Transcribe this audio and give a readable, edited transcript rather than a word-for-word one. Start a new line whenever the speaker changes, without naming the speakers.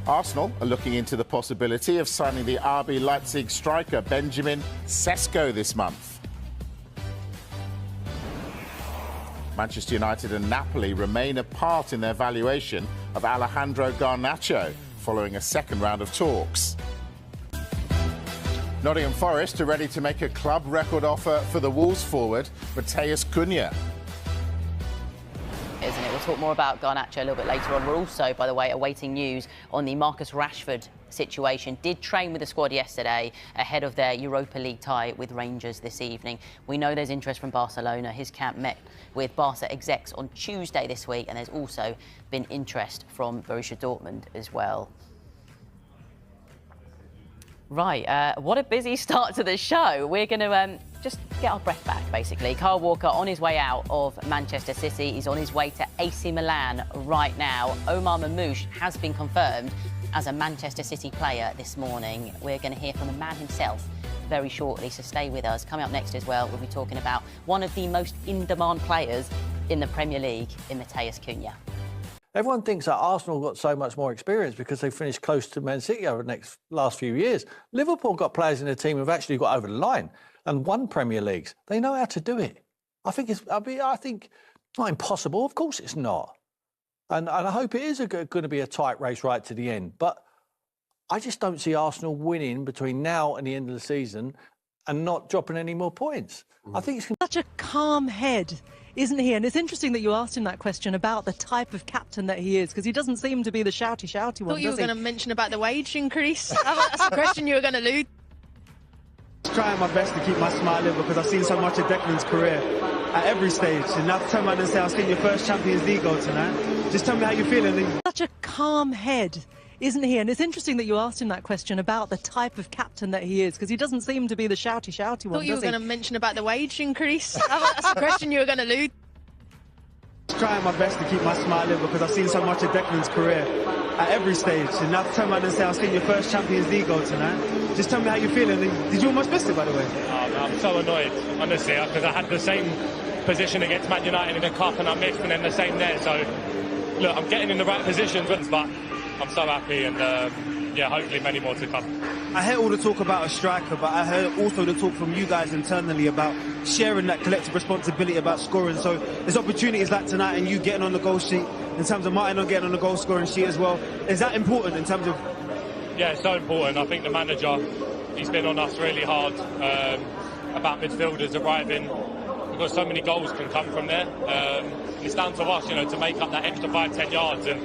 Arsenal are looking into the possibility of signing the RB Leipzig striker Benjamin Sesko this month. Manchester United and Napoli remain apart in their valuation of Alejandro Garnacho following a second round of talks. Nottingham Forest are ready to make a club record offer for the Wolves forward, Matheus Cunha.
Isn't it? We'll talk more about Garnacho a little bit later on. We're also, by the way, awaiting news on the Marcus Rashford situation. Did train with the squad yesterday ahead of their Europa League tie with Rangers this evening. We know there's interest from Barcelona. His camp met with Barca execs on Tuesday this week, and there's also been interest from Borussia Dortmund as well. Right, what a busy start to the show. We're going to just get our breath back, basically. Kyle Walker on his way out of Manchester City. He's on his way to AC Milan right now. Omar Mamouche has been confirmed as a Manchester City player this morning. We're going to hear from the man himself very shortly, so stay with us. Coming up next as well, we'll be talking about one of the most in-demand players in the Premier League, in Matheus Cunha.
Everyone thinks that Arsenal got so much more experience because they finished close to Man City over the last few years. Liverpool got players in the team who've actually got over the line and won Premier Leagues. They know how to do it. I think not impossible. Of course it's not. And I hope it is going to be a tight race right to the end. But I just don't see Arsenal winning between now and the end of the season and not dropping any more points. I think it's
such a calm head, isn't he? And it's interesting that you asked him that question about the type of captain that he is, because he doesn't seem to be the shouty one.
I thought you were going to mention about the wage increase. That's a question you were going to allude.
Trying my best to keep my smile in because I've seen so much of Declan's career at every stage. And now to turn around and say, I've seen your first Champions League goal tonight. Just tell me how you're feeling.
Such a calm head, isn't he? And it's interesting that you asked him that question about the type of captain that he is, because he doesn't seem to be the shouty one.
I thought you were going to mention about the wage increase. That's a question you were going to allude.
Trying my best to keep my smile in because I've seen so much of Declan's career at every stage. And now to turn around and say, I've seen your first Champions League goal tonight. Just tell me how you're feeling. Did you almost miss it, by the way?
I'm so annoyed, honestly, because I had the same position against Man United in the Cup and I missed, and then the same there. So, look, I'm getting in the right positions, but I'm so happy, and yeah, hopefully many more to come.
I heard all the talk about a striker, but I heard also the talk from you guys internally about sharing that collective responsibility about scoring. So there's opportunities like tonight and you getting on the goal sheet, in terms of Martin not getting on the goal scoring sheet as well. Is that important in terms of...
Yeah, it's so important. I think the manager, he's been on us really hard about midfielders arriving, because so many goals can come from there. It's down to us, to make up that extra 5-10 yards. And